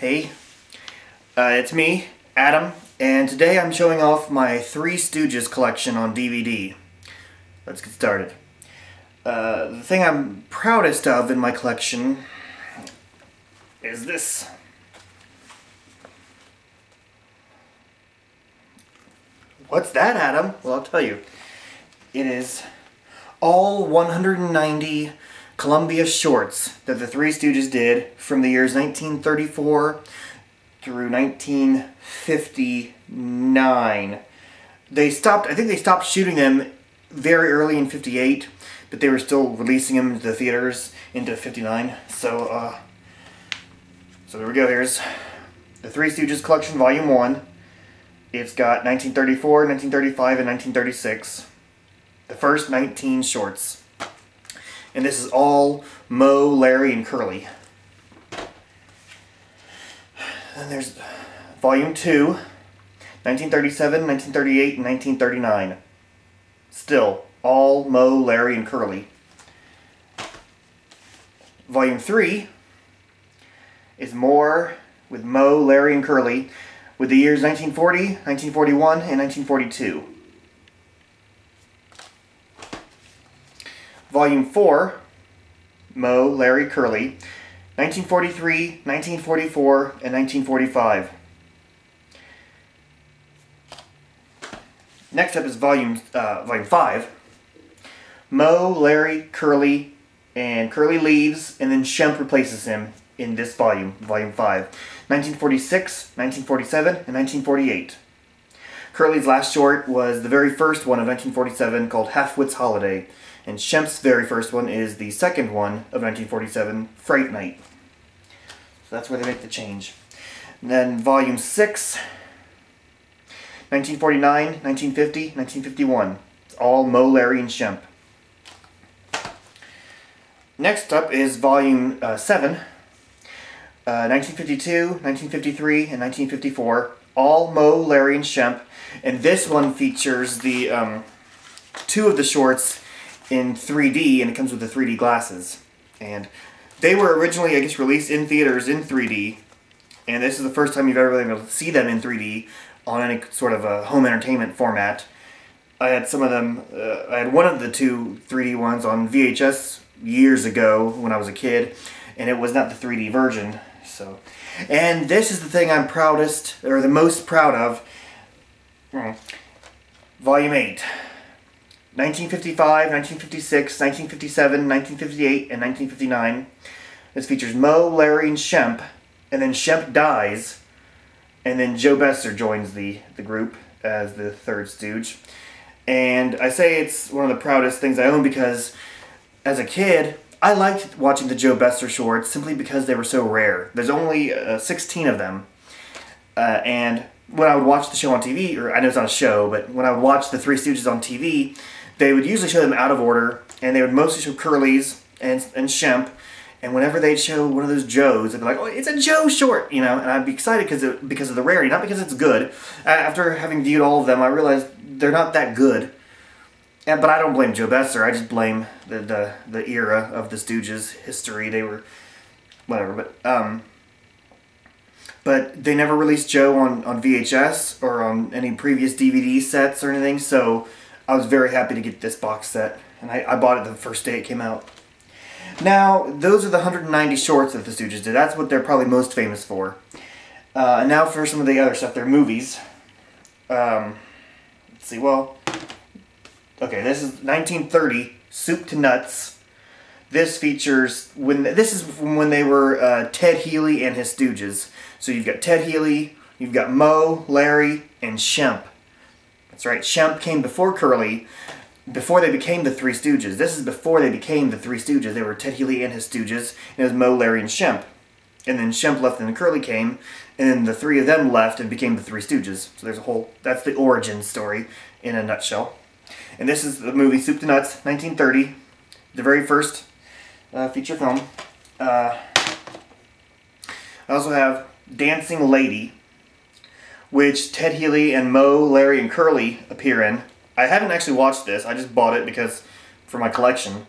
Hey, it's me, Adam, and today I'm showing off my Three Stooges collection on DVD. Let's get started. The thing I'm proudest of in my collection is this. What's that, Adam? Well, I'll tell you. It is all 190 Columbia shorts that the Three Stooges did from the years 1934 through 1959. I think they stopped shooting them very early in 58, but they were still releasing them into the theaters into 59. So there we go. Here's the Three Stooges Collection Volume 1. It's got 1934, 1935, and 1936. The first 19 shorts. And this is all Moe, Larry, and Curly. Then there's Volume 2, 1937, 1938, and 1939. Still, all Moe, Larry, and Curly. Volume 3 is more with Moe, Larry, and Curly with the years 1940, 1941, and 1942. Volume 4, Moe, Larry, Curly, 1943, 1944, and 1945. Next up is Volume 5, Moe, Larry, Curly, and Curly leaves, and then Shemp replaces him in this volume, Volume 5. 1946, 1947, and 1948. Curly's last short was the very first one of 1947 called Half-Wit's Holiday. And Shemp's very first one is the second one of 1947, Fright Night. So that's where they make the change. And then Volume 6, 1949, 1950, 1951. It's all Moe, Larry, and Shemp. Next up is Volume 7, 1952, 1953, and 1954. All Moe, Larry, and Shemp. And this one features the two of the shorts in 3D, and it comes with the 3D glasses. And they were originally, I guess, released in theaters in 3D, and this is the first time you've ever been able to see them in 3D on any sort of a home entertainment format. I had some of them, I had one of the two 3D ones on VHS years ago when I was a kid, and it was not the 3D version. So, and this is the thing I'm proudest, or the most proud of, Volume 8. 1955, 1956, 1957, 1958, and 1959. This features Moe, Larry, and Shemp, and then Shemp dies, and then Joe Besser joins the group as the third Stooge. And I say it's one of the proudest things I own because, as a kid, I liked watching the Joe Besser shorts simply because they were so rare. There's only 16 of them, and when I would watch the show on TV, or I know it's not a show, but when I would watch the Three Stooges on TV, they would usually show them out of order, and they would mostly show Curly's and Shemp, and whenever they'd show one of those Joes, they'd be like, oh, it's a Joe short, you know, and I'd be excited because of the rarity, not because it's good. After having viewed all of them, I realized they're not that good. But I don't blame Joe Besser, I just blame the era of the Stooges history. They were, whatever, but they never released Joe on VHS or on any previous DVD sets or anything, so I was very happy to get this box set, and I bought it the first day it came out. Now, those are the 190 shorts that the Stooges did. That's what they're probably most famous for. And now for some of the other stuff, their movies. Let's see, well, okay, this is 1930, Soup to Nuts. This features, this is when they were Ted Healy and his Stooges. So you've got Ted Healy, you've got Moe, Larry, and Shemp. That's right, Shemp came before Curly, before they became the Three Stooges. This is before they became the Three Stooges. They were Ted Healy and his Stooges, and it was Moe, Larry, and Shemp. And then Shemp left and then Curly came, and then the three of them left and became the Three Stooges. So there's a whole, that's the origin story in a nutshell. And this is the movie Soup to Nuts, 1930, the very first feature film. I also have Dancing Lady, which Ted Healy and Moe, Larry, and Curly appear in. I haven't actually watched this. I just bought it because for my collection.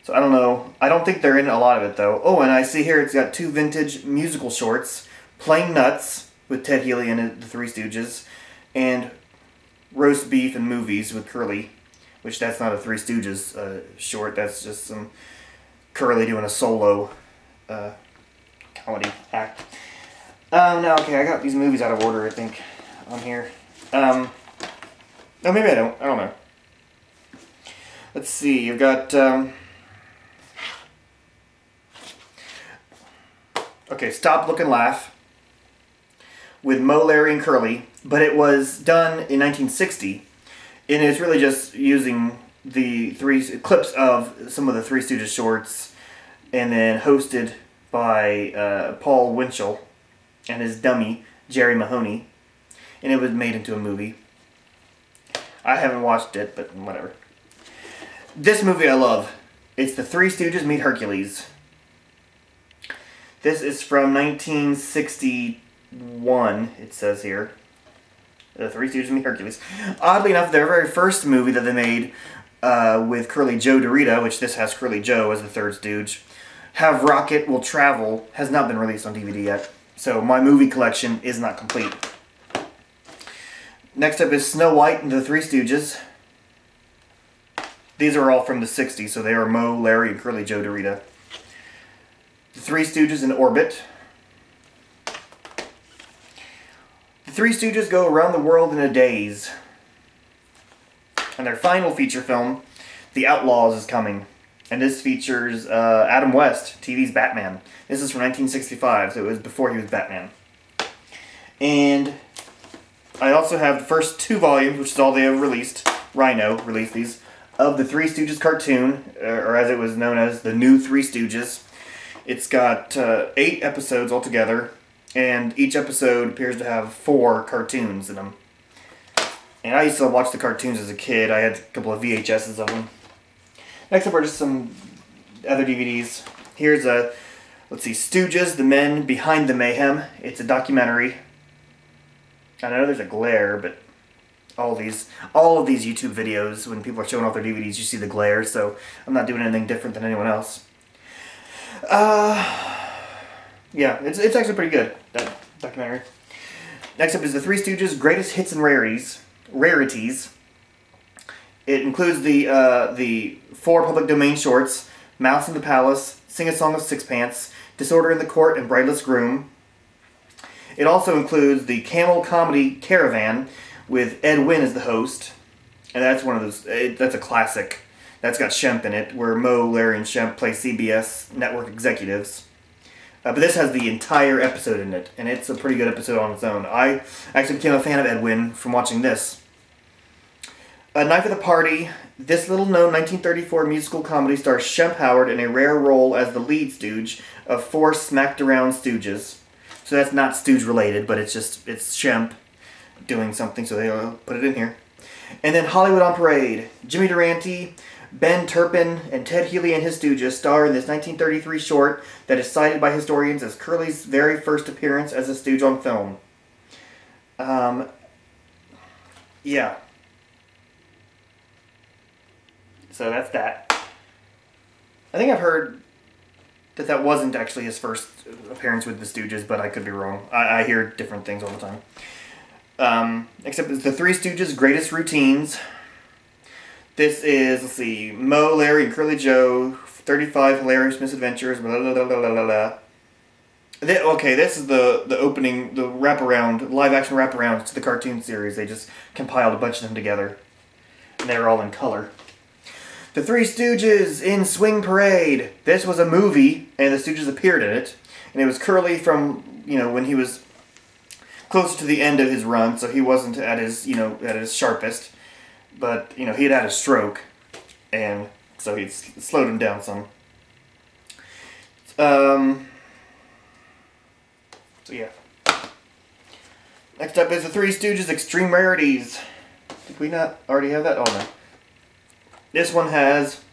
So I don't know. I don't think they're in a lot of it though. Oh, and I see here it's got two vintage musical shorts Plain Nuts with Ted Healy and the Three Stooges, and Roast Beef and Movies with Curly, which that's not a Three Stooges short, that's just some Curly doing a solo comedy act. Now, okay, I got these movies out of order, I think, on here. No, maybe I don't know. Let's see, you've got, okay, Stop, Look, and Laugh with Moe, Larry, and Curly, but it was done in 1960, and it's really just using the clips of some of the Three Stooges shorts, and then hosted by Paul Winchell and his dummy, Jerry Mahoney, and it was made into a movie. I haven't watched it, but whatever. This movie I love. It's The Three Stooges Meet Hercules. This is from 1961, it says here. The Three Stooges Meet Hercules. Oddly enough, their very first movie that they made with Curly Joe Dorita, which this has Curly Joe as the third Stooge, Have Rocket Will Travel, has not been released on DVD yet. So my movie collection is not complete. Next up is Snow White and the Three Stooges. These are all from the 60s, so they are Moe, Larry, and Curly Joe Dorita. The Three Stooges in Orbit. The Three Stooges Go Around the World in a Daze. And their final feature film, The Outlaws, is coming. And this features Adam West, TV's Batman. This is from 1965, so it was before he was Batman. And I also have the first 2 volumes, which is all they have released. Rhino released these, of the Three Stooges cartoon, or as it was known as, the New Three Stooges. It's got 8 episodes altogether, and each episode appears to have 4 cartoons in them. And I used to watch the cartoons as a kid. I had a couple of VHSs of them. Next up are just some other DVDs. Here's a, let's see, Stooges, The Men Behind the Mayhem. It's a documentary. I know there's a glare, but all of these YouTube videos, when people are showing off their DVDs, you see the glare, so I'm not doing anything different than anyone else. Yeah, it's actually pretty good, that documentary. Next up is The Three Stooges Greatest Hits and Rarities. It includes the 4 public domain shorts, Mouse in the Palace, Sing a Song of Sixpence, Disorder in the Court, and Brightless Groom. It also includes the Camel Comedy Caravan with Ed Wynn as the host. And that's one of those, that's a classic. That's got Shemp in it, where Moe, Larry, and Shemp play CBS network executives. But this has the entire episode in it, and it's a pretty good episode on its own. I actually became a fan of Ed Wynn from watching this. A Night for the Party. This little-known 1934 musical comedy stars Shemp Howard in a rare role as the lead Stooge of 4 smacked-around Stooges. So that's not Stooge-related, but it's Shemp doing something, so they'll put it in here. And then Hollywood on Parade. Jimmy Durante, Ben Turpin, and Ted Healy and his Stooges star in this 1933 short that is cited by historians as Curly's very first appearance as a Stooge on film. Yeah. So that's that. I think I've heard that wasn't actually his first appearance with the Stooges, but I could be wrong. I hear different things all the time. Except it's The Three Stooges Greatest Routines. This is, let's see, Moe, Larry, and Curly Joe, 35 Hilarious Misadventures, blah, blah, blah, blah, blah, blah. Okay, this is the opening, the wraparound, live-action wraparounds to the cartoon series. They just compiled a bunch of them together, and they were all in color. The Three Stooges in Swing Parade. This was a movie, and the Stooges appeared in it. And it was Curly from, when he was closer to the end of his run, so he wasn't at his, at his sharpest. But, he had had a stroke, and so he slowed him down some. So, yeah. Next up is The Three Stooges Extreme Rarities. Did we not already have that? Oh, no. This one has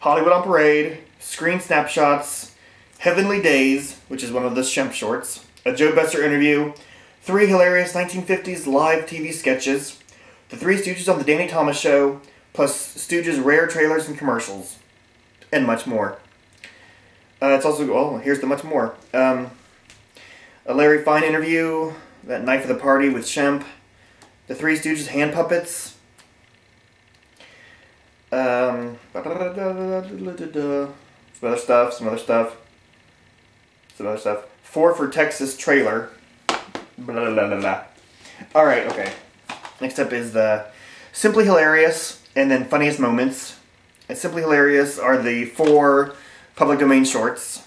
Hollywood on Parade, Screen Snapshots, Heavenly Days, which is one of the Shemp shorts, a Joe Besser interview, 3 hilarious 1950s live TV sketches, The Three Stooges on the Danny Thomas Show, plus Stooges' rare trailers and commercials, and much more. It's also, here's the much more. a Larry Fine interview, that Knife of the Party with Shemp, the Three Stooges hand puppets, some other stuff. 4 for Texas trailer. Blah, blah, blah, blah. Alright, okay. Next up is the Simply Hilarious and then Funniest Moments. And Simply Hilarious are the 4 public domain shorts,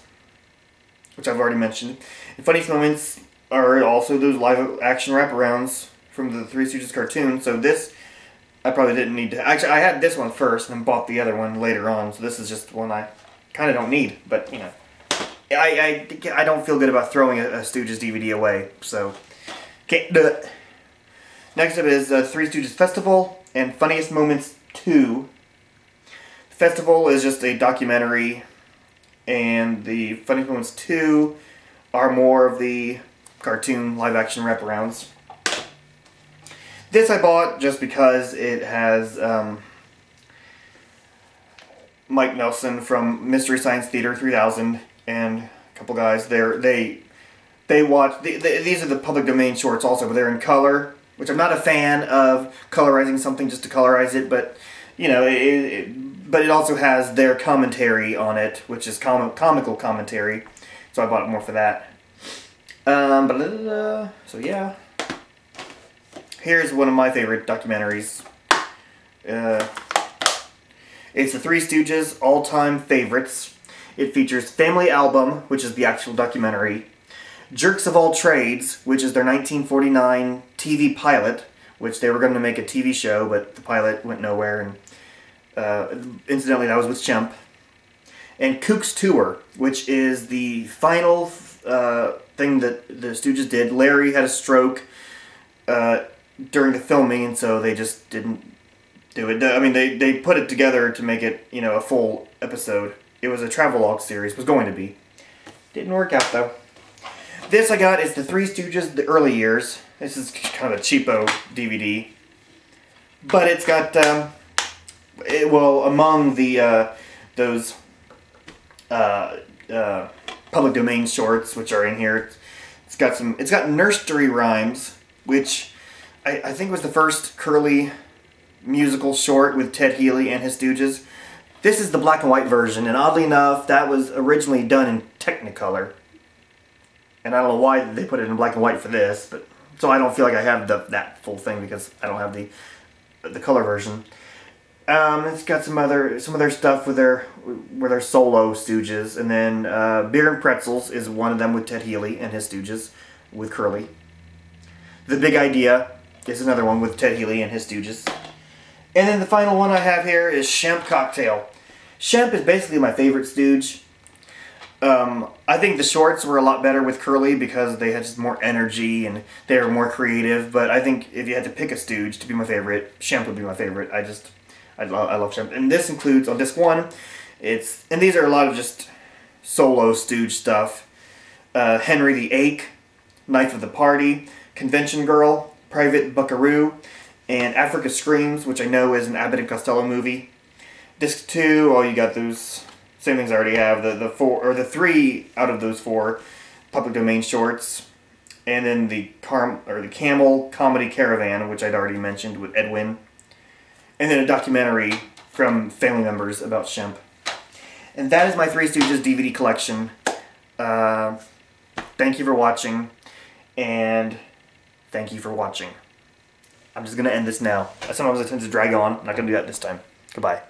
which I've already mentioned. And Funniest Moments are also those live action wraparounds from the Three Stooges cartoon. So this, I probably didn't need to... Actually, I had this one first and then bought the other one later on. So this is just one I kind of don't need, but, you know. I don't feel good about throwing a Stooges DVD away, so can't do it. Next up is Three Stooges Festival and Funniest Moments 2. Festival is just a documentary, and the Funniest Moments 2 are more of the cartoon live-action wraparounds. This I bought just because it has Mike Nelson from Mystery Science Theater 3000 and a couple guys. They watch. These are the public domain shorts also, but they're in color, which I'm not a fan of colorizing something just to colorize it, but you know, but it also has their commentary on it, which is comical commentary. So I bought it more for that. So yeah. Here's one of my favorite documentaries. It's the Three Stooges all-time favorites. It features Family Album, which is the actual documentary, Jerks of All Trades, which is their 1949 TV pilot, which they were going to make a TV show, but the pilot went nowhere, and incidentally that was with Shemp, and Kook's Tour, which is the final thing that the Stooges did. Larry had a stroke during the filming, and so they just didn't do it. I mean, they put it together to make it, you know, a full episode. It was a travelogue series, was going to be. Didn't work out, though. This I got is the Three Stooges, the early years. This is kind of a cheapo DVD. But it's got, well, among the, those public domain shorts, which are in here, it's got nursery rhymes, which I think was the first Curly musical short with Ted Healy and his Stooges. This is the black and white version, and oddly enough, that was originally done in Technicolor. And I don't know why they put it in black and white for this, but so I don't feel like I have that full thing because I don't have the color version. It's got some other stuff with their solo Stooges, and then Beer and Pretzels is one of them with Ted Healy and his Stooges with Curly. The Big Idea is another one with Ted Healy and his Stooges. And then the final one I have here is Shemp Cocktail. Shemp is basically my favorite Stooge. I think the shorts were a lot better with Curly because they had just more energy and they were more creative. But I think if you had to pick a Stooge to be my favorite, Shemp would be my favorite. I love Shemp. And this includes, on disc 1, and these are a lot of just solo Stooge stuff. Henry the Ache, Knife of the Party, Convention Girl, Private Buckaroo, and Africa Screams, which I know is an Abbott and Costello movie. Disc 2, you got those same things I already have. The 3 out of those 4 public domain shorts, and then the Camel Comedy Caravan, which I'd already mentioned with Edwin, and then a documentary from family members about Shemp. And that is my Three Stooges DVD collection. Thank you for watching, and thank you for watching. I'm just going to end this now. Sometimes I tend to drag on. I'm not going to do that this time. Goodbye.